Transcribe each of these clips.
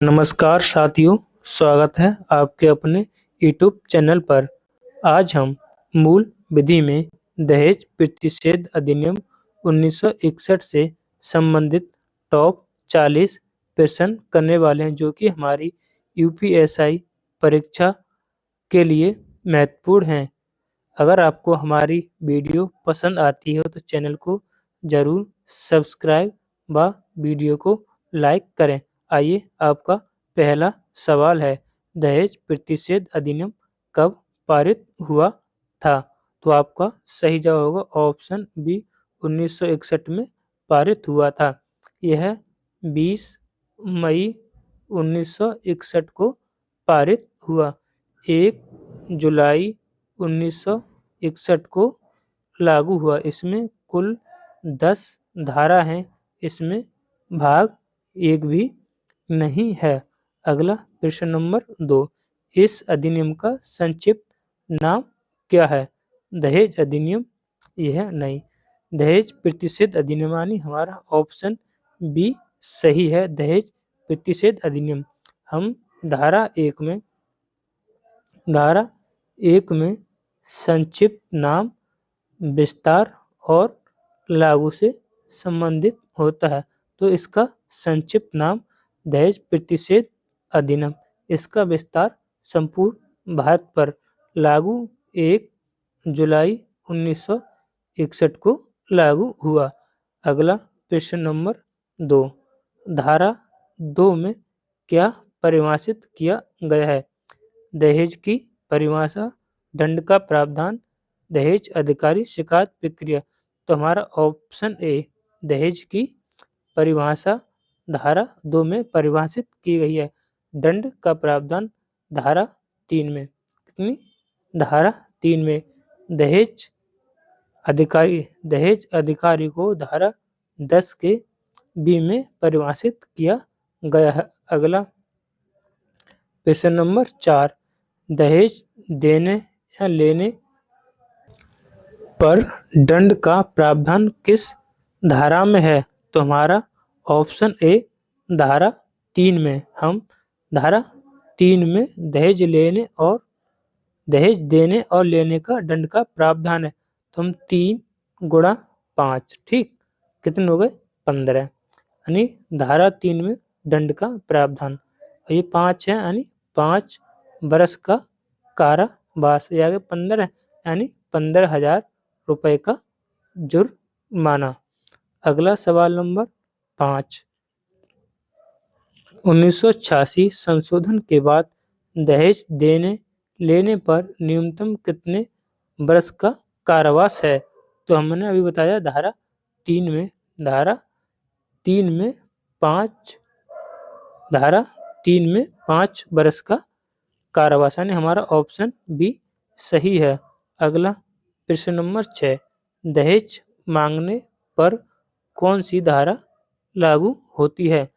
नमस्कार साथियों, स्वागत है आपके अपने यूट्यूब चैनल पर। आज हम मूल विधि में दहेज प्रतिषेध अधिनियम 1961 से संबंधित टॉप 40 प्रश्न करने वाले हैं, जो कि हमारी यूपीएसआई परीक्षा के लिए महत्वपूर्ण हैं। अगर आपको हमारी वीडियो पसंद आती हो तो चैनल को ज़रूर सब्सक्राइब व वीडियो को लाइक करें। आइए, आपका पहला सवाल है, दहेज प्रतिषेध अधिनियम कब पारित हुआ था? तो आपका सही जवाब होगा ऑप्शन बी, 1961 में पारित हुआ था। यह 20 मई 1961 को पारित हुआ। 1 जुलाई 1961 को लागू हुआ। इसमें कुल 10 धारा हैं। इसमें भाग 1 भी नहीं है। अगला प्रश्न नंबर 2, इस अधिनियम का संक्षिप्त नाम क्या है? दहेज अधिनियम यह नहीं। दहेज प्रतिषेध अधिनियम यानी हमारा ऑप्शन बी सही है। दहेज प्रतिषेध अधिनियम हम धारा एक में संक्षिप्त नाम, विस्तार और लागू से संबंधित होता है, तो इसका संक्षिप्त नाम दहेज प्रतिषेध अधिनियम। इसका विस्तार संपूर्ण भारत पर लागू 1 जुलाई 1961 को लागू हुआ। अगला प्रश्न नंबर 2, धारा 2 में क्या परिभाषित किया गया है? दहेज की परिभाषा, दंड का प्रावधान, दहेज अधिकारी शिकायत प्रक्रिया। तो हमारा ऑप्शन ए, दहेज की परिभाषा धारा 2 में परिभाषित की गई है। दंड का प्रावधान धारा 3 में। कितनी? धारा 3 में। दहेज अधिकारी को धारा 10 के बी में परिभाषित किया गया है। अगला प्रश्न नंबर 4, दहेज देने या लेने पर दंड का प्रावधान किस धारा में है? तो हमारा ऑप्शन ए, धारा 3 में। हम धारा 3 में दहेज देने और लेने का दंड का प्रावधान है। तो हम 3 गुणा 5, ठीक, कितने हो गए? 15, यानी धारा 3 में दंड का प्रावधान। और ये 5 है, यानी 5 बरस का कारावास। ये आगे 15 है, यानी 15,000 रुपए का जुर्माना। अगला सवाल नंबर 5, 1986 संशोधन के बाद दहेज देने लेने पर न्यूनतम कितने बरस का कारावास है? तो हमने अभी बताया धारा 3 में 5 बरस का कारावास, यानी हमारा ऑप्शन बी सही है। अगला प्रश्न नंबर 6, दहेज मांगने पर कौन सी धारा लागू होती है?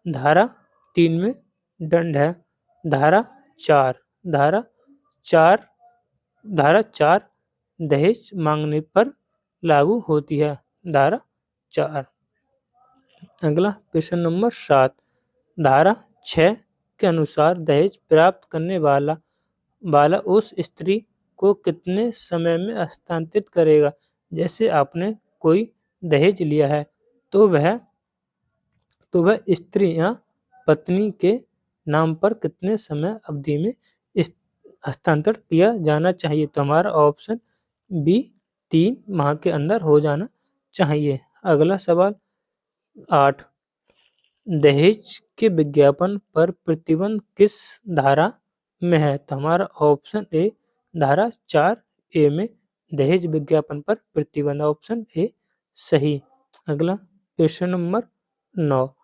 धारा 3 में दंड है। धारा 4 दहेज मांगने पर लागू होती है। धारा 4। अगला प्रश्न नंबर 7, धारा 6 के अनुसार दहेज प्राप्त करने वाला उस स्त्री को कितने समय में हस्तांतरित करेगा? जैसे आपने कोई दहेज लिया है, तो वह स्त्री या पत्नी के नाम पर कितने समय अवधि में हस्तांतरण किया जाना चाहिए? तो हमारा ऑप्शन बी 3 माह के अंदर हो जाना चाहिए। अगला सवाल 8, दहेज के विज्ञापन पर प्रतिबंध किस धारा में है? तो हमारा ऑप्शन ए, धारा 4 ए में दहेज विज्ञापन पर प्रतिबंध, ऑप्शन ए सही। अगला प्रश्न नंबर 9,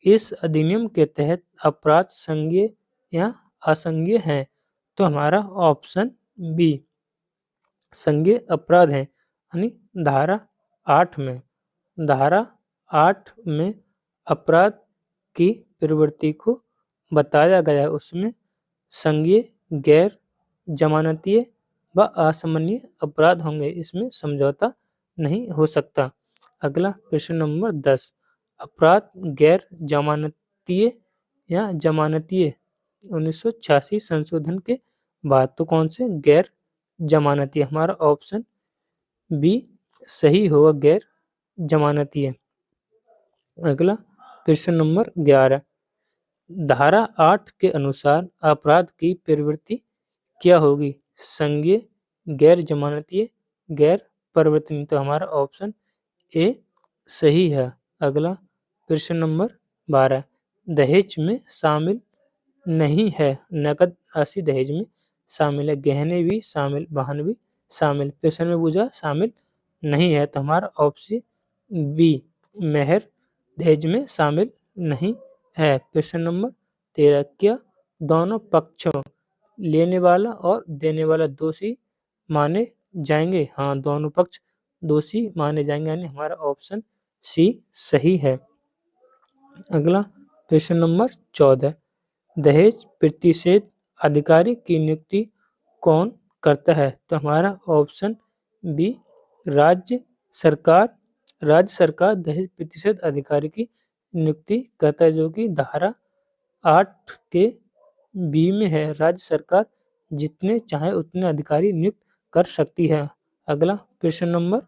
इस अधिनियम के तहत अपराध संज्ञेय या असंज्ञेय हैं? तो हमारा ऑप्शन बी संज्ञेय अपराध है, यानी धारा 8 में। धारा 8 में अपराध की प्रवृत्ति को बताया गया है। उसमें संज्ञेय, गैर जमानतीय व असामान्य अपराध होंगे। इसमें समझौता नहीं हो सकता। अगला प्रश्न नंबर 10, अपराध गैर जमानतीय या जमानतीय 1986 संशोधन के बाद। तो कौन से? गैर जमानतीय। हमारा ऑप्शन बी सही होगा, गैर जमानतीय। अगला प्रश्न नंबर 11, धारा 8 के अनुसार अपराध की प्रवृत्ति क्या होगी? संज्ञेय, गैर जमानतीय, गैर परिवर्तनीय। तो हमारा ऑप्शन ए सही है। अगला प्रश्न नंबर 12, दहेज में शामिल नहीं है। नकद राशि दहेज में शामिल है, गहने भी शामिल, वाहन भी शामिल। प्रश्न में पूछा शामिल नहीं है, तो हमारा ऑप्शन बी मेहर दहेज में शामिल नहीं है। प्रश्न नंबर 13, क्या दोनों पक्षों लेने वाला और देने वाला दोषी माने जाएंगे? हाँ, दोनों पक्ष दोषी माने जाएंगे, यानी हमारा ऑप्शन सी सही है। अगला प्रश्न नंबर 14, दहेज प्रतिषेध अधिकारी की नियुक्ति कौन करता है? तो हमारा ऑप्शन बी राज्य सरकार दहेज प्रतिषेध अधिकारी की नियुक्ति करता है, जो कि धारा 8 के बी में है। राज्य सरकार जितने चाहे उतने अधिकारी नियुक्त कर सकती है। अगला प्रश्न नंबर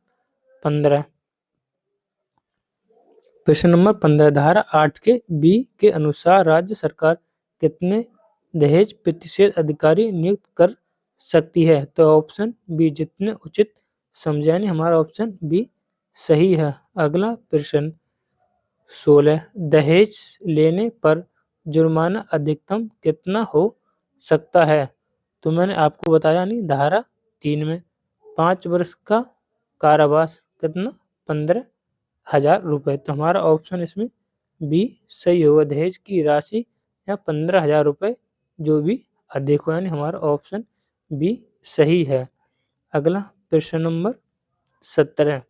15, धारा 8 के बी के अनुसार राज्य सरकार कितने दहेज प्रतिषेध अधिकारी नियुक्त कर सकती है? तो ऑप्शन बी जितने उचित समझे, यानी हमारा ऑप्शन बी सही है। अगला प्रश्न 16, दहेज लेने पर जुर्माना अधिकतम कितना हो सकता है? तो मैंने आपको बताया नहीं, धारा 3 में 5 वर्ष का कारावास, कितना? 15,000 रुपये। तो हमारा ऑप्शन इसमें बी सही होगा, दहेज की राशि या 15,000 रुपये जो भी अधिक हो, यानी हमारा ऑप्शन बी सही है। अगला प्रश्न नंबर 17,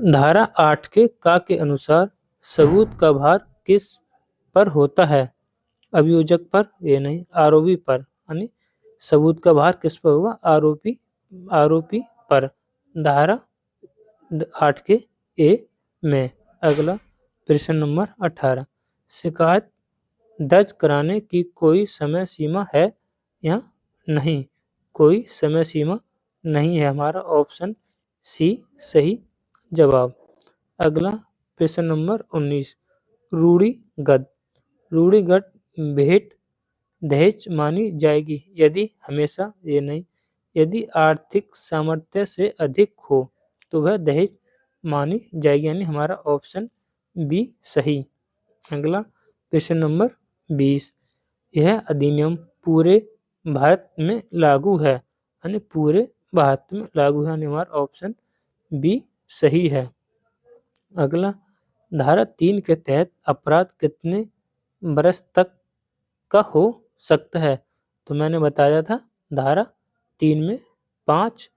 धारा 8 के का के अनुसार सबूत का भार किस पर होता है? अभियोजक पर? ये नहीं, आरोपी पर। यानी सबूत का भार किस पर होगा? आरोपी पर, धारा 8 के ए में। अगला प्रश्न नंबर 18, शिकायत दर्ज कराने की कोई समय सीमा है या नहीं? कोई समय सीमा नहीं है, हमारा ऑप्शन सी सही जवाब। अगला प्रश्न नंबर 19, रूढ़िगत भेंट दहेज मानी जाएगी यदि हमेशा? ये नहीं, यदि आर्थिक सामर्थ्य से अधिक हो तो वह दहेज मानी जाएगी, यानी हमारा ऑप्शन बी सही। अगला प्रश्न नंबर 20, यह अधिनियम पूरे भारत में लागू है, यानी पूरे भारत में लागू है, यानी हमारा ऑप्शन बी सही है। अगला धारा 3 के तहत अपराध कितने वर्ष तक का हो सकता है? तो मैंने बताया था धारा 3 में 5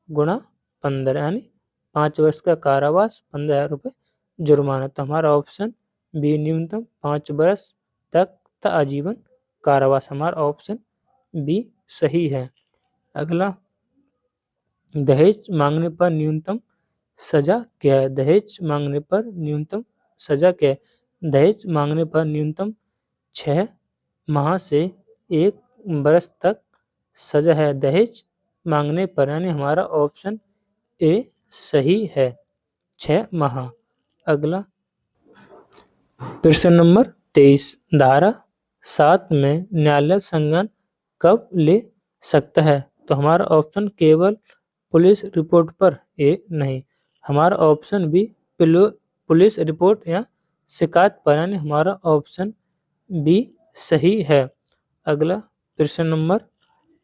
गुणा 15, यानी 5 वर्ष का कारावास, 15,000 रुपये जुर्माना। तो हमारा ऑप्शन बी न्यूनतम 5 वर्ष तक था आजीवन कारावास, हमारा ऑप्शन बी सही है। अगला दहेज मांगने पर न्यूनतम सजा क्या है? दहेज मांगने पर न्यूनतम सजा क्या है? दहेज मांगने पर न्यूनतम 6 माह से 1 वर्ष तक सजा है दहेज मांगने पर, यानी हमारा ऑप्शन ए सही है, 6 माह। अगला प्रश्न नंबर 23, धारा 7 में न्यायालय संज्ञान कब ले सकता है? तो हमारा ऑप्शन केवल पुलिस रिपोर्ट पर? ए नहीं, हमारा ऑप्शन बी पुलिस रिपोर्ट या शिकायत पर, यानी हमारा ऑप्शन बी सही है। अगला प्रश्न नंबर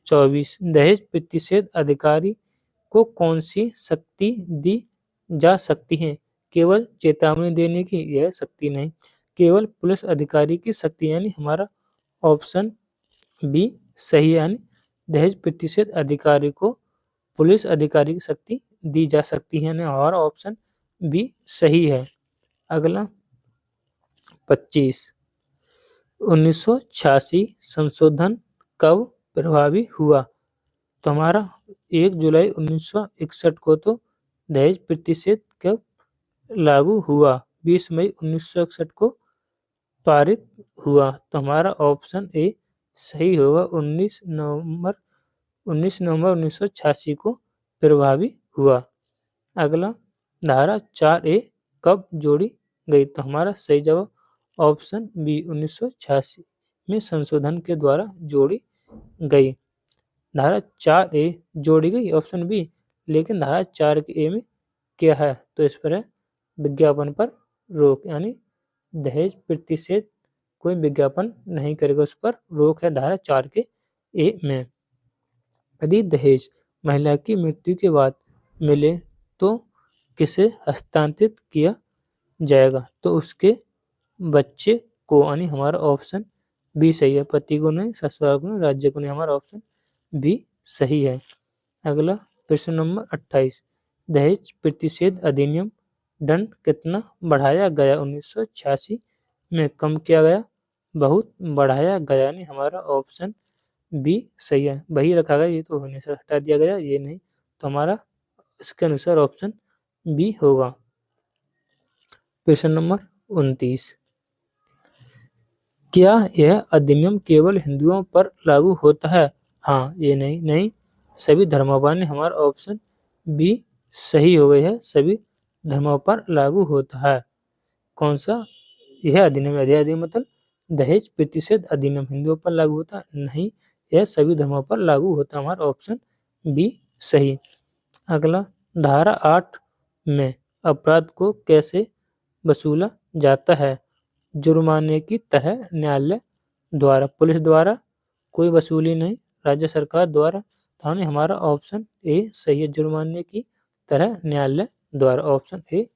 24, दहेज प्रतिषेध अधिकारी को कौन सी शक्ति दी जा सकती है? केवल चेतावनी देने की यह शक्ति नहीं, केवल पुलिस अधिकारी की शक्ति, यानी हमारा ऑप्शन बी सही है, यानी दहेज प्रतिषेध अधिकारी को पुलिस अधिकारी की शक्ति दी जा सकती है, यानी हमारा ऑप्शन बी सही है। अगला 25, 1986 संशोधन कब प्रभावी हुआ? तो हमारा 1 जुलाई 1961 को तो दहेज प्रतिषेध कब लागू हुआ? 20 मई 1961 को पारित हुआ? तो हमारा ऑप्शन ए सही होगा। 19 नवंबर 1986 को प्रभावी हुआ। अगला, धारा 4A कब जोड़ी गई? तो हमारा सही जवाब ऑप्शन बी 1986 में संशोधन के द्वारा जोड़ी गई। धारा 4A जोड़ी गई ऑप्शन बी, लेकिन धारा 4A में क्या है? तो इस पर है विज्ञापन पर रोक, यानी दहेज प्रतिषेध कोई विज्ञापन नहीं करेगा, उस पर रोक है धारा 4A में। यदि दहेज महिला की मृत्यु के बाद मिले तो किसे हस्तांतरित किया जाएगा? तो उसके बच्चे को, यानी हमारा ऑप्शन बी सही है। पति को नहीं, ससुराल को नहीं, राज्य को नहीं, हमारा ऑप्शन बी सही है। अगला, प्रश्न नंबर 28, दहेज प्रतिषेध अधिनियम दंड कितना बढ़ाया गया? 1986 में कम किया गया, बहुत बढ़ाया गया, यानी हमारा ऑप्शन बी सही है। वही रखा गया, ये तो होने से हटा दिया गया, ये नहीं, तो हमारा इसके अनुसार ऑप्शन बी होगा। प्रश्न नंबर 29, क्या यह अधिनियम केवल हिंदुओं पर लागू होता है? हाँ, ये नहीं, नहीं, सभी धर्मों पर, ने हमारा ऑप्शन बी सही हो गई है, सभी धर्मों पर लागू होता है। कौन सा यह अधिनियम? यह अधिनियम मतलब दहेज प्रतिषेध अधिनियम हिंदुओं पर लागू होता है? नहीं, यह सभी धर्मों पर लागू होता है, हमारा ऑप्शन बी सही। अगला, धारा 8 में अपराध को कैसे वसूला जाता है? जुर्माने की तरह, न्यायालय द्वारा, पुलिस द्वारा, कोई वसूली नहीं, राज्य सरकार द्वारा, तो हमारा ऑप्शन ए सही है, जुर्माने की तरह न्यायालय द्वारा, ऑप्शन ए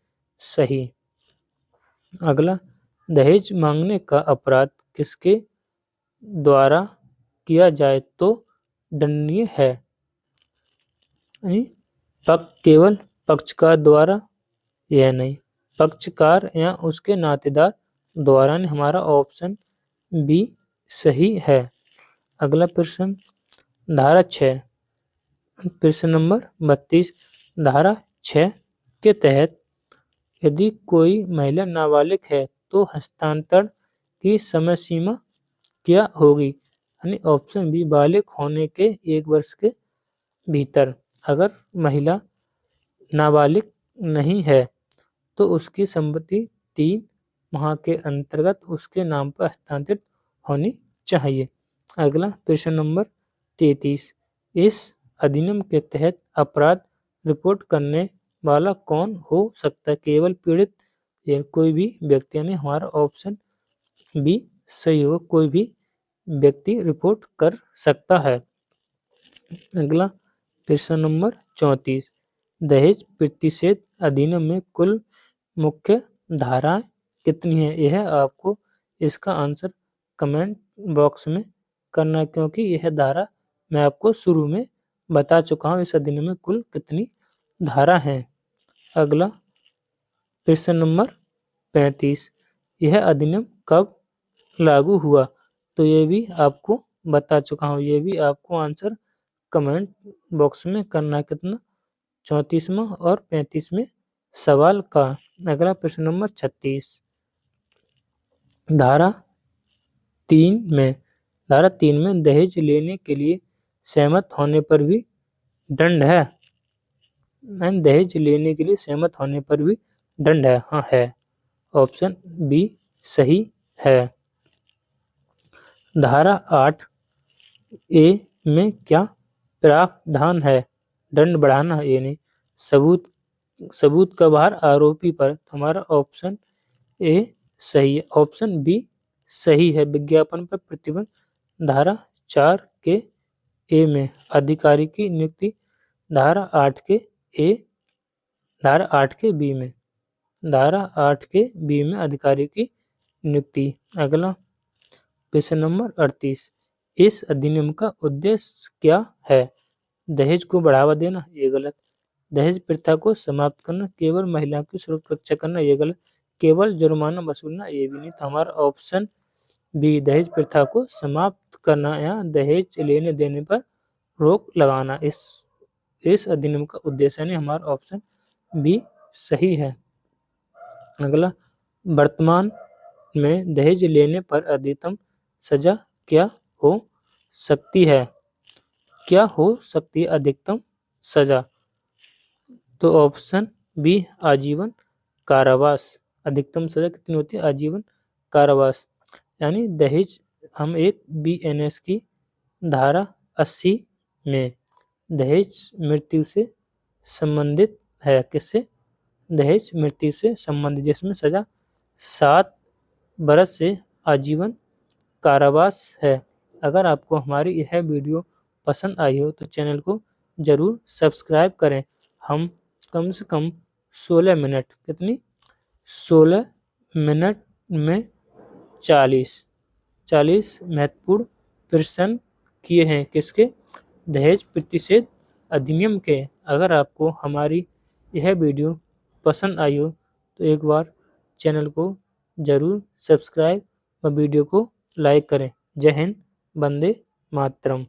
सही। अगला, दहेज मांगने का अपराध किसके द्वारा किया जाए तो दंडनीय है? केवल पक्षकार द्वारा? यह नहीं, पक्षकार या उसके नातेदार द्वारा, ने हमारा ऑप्शन बी सही है। अगला प्रश्न, धारा 6, प्रश्न नंबर 32, धारा 6 के तहत यदि कोई महिला नाबालिग है तो हस्तांतरण की समय सीमा क्या होगी? यानी ऑप्शन बी, बालिग होने के 1 वर्ष के भीतर। अगर महिला नाबालिग नहीं है तो उसकी संपत्ति 3 माह के अंतर्गत उसके नाम पर हस्तांतरित होनी चाहिए। अगला, प्रश्न नंबर 33, इस अधिनियम के तहत अपराध रिपोर्ट करने वाला कौन हो सकता है? केवल पीड़ित या कोई भी व्यक्ति, यानी हमारा ऑप्शन बी सही होगा, कोई भी व्यक्ति रिपोर्ट कर सकता है। अगला, प्रश्न नंबर 34, दहेज प्रतिषेध अधिनियम में कुल मुख्य धाराएं कितनी है? यह आपको इसका आंसर कमेंट बॉक्स में करना है, क्योंकि यह धारा मैं आपको शुरू में बता चुका हूँ इस अधिनियम में कुल कितनी धारा हैं। अगला, प्रश्न नंबर 35, यह अधिनियम कब लागू हुआ? तो ये भी आपको बता चुका हूँ, ये भी आपको आंसर कमेंट बॉक्स में करना है, कितना, 34वां और 35वें सवाल का। अगला, प्रश्न नंबर 36, धारा 3 में दहेज लेने के लिए सहमत होने पर भी दंड है? दहेज लेने के लिए सहमत होने पर भी दंड है? हाँ है, ऑप्शन बी सही है। धारा 8A में क्या प्रावधान है? दंड बढ़ाना, ये नहीं, सबूत का भार आरोपी पर, हमारा ऑप्शन ए सही है, ऑप्शन बी सही है। विज्ञापन पर प्रतिबंध, धारा 4A में अधिकारी की नियुक्ति, धारा 8 के बी में, धारा 8 के बी में अधिकारी की नियुक्ति। अगला, प्रश्न नंबर 38, इस अधिनियम का उद्देश्य क्या है? दहेज को बढ़ावा देना, ये गलत। दहेज प्रथा को समाप्त करना, केवल महिलाओं की सुरक्षा करना, ये गलत। केवल जुर्माना वसूलना, ये भी नहीं, तो हमारा ऑप्शन बी, दहेज प्रथा को समाप्त करना या दहेज लेने देने पर रोक लगाना, इस अधिनियम का उद्देश्य, यानी हमारा ऑप्शन बी सही है। अगला, वर्तमान में दहेज लेने पर अधिकतम सजा क्या हो सकती है? क्या हो सकती है अधिकतम सजा? तो ऑप्शन बी आजीवन कारावास। अधिकतम सजा कितनी होती है? आजीवन कारावास। यानी दहेज हम एक बीएनएस की धारा 80 में दहेज मृत्यु से संबंधित है। किससे? दहेज मृत्यु से संबंधित, जिसमें सजा 7 बरस से आजीवन कारावास है। अगर आपको हमारी यह वीडियो पसंद आई हो तो चैनल को जरूर सब्सक्राइब करें। हम कम से कम 16 मिनट, कितनी 16 मिनट में 40 महत्वपूर्ण प्रश्न किए हैं। किसके? दहेज प्रतिषेध अधिनियम के। अगर आपको हमारी यह वीडियो पसंद आई हो तो एक बार चैनल को जरूर सब्सक्राइब व वीडियो को लाइक करें। जय हिंद, वंदे मातरम।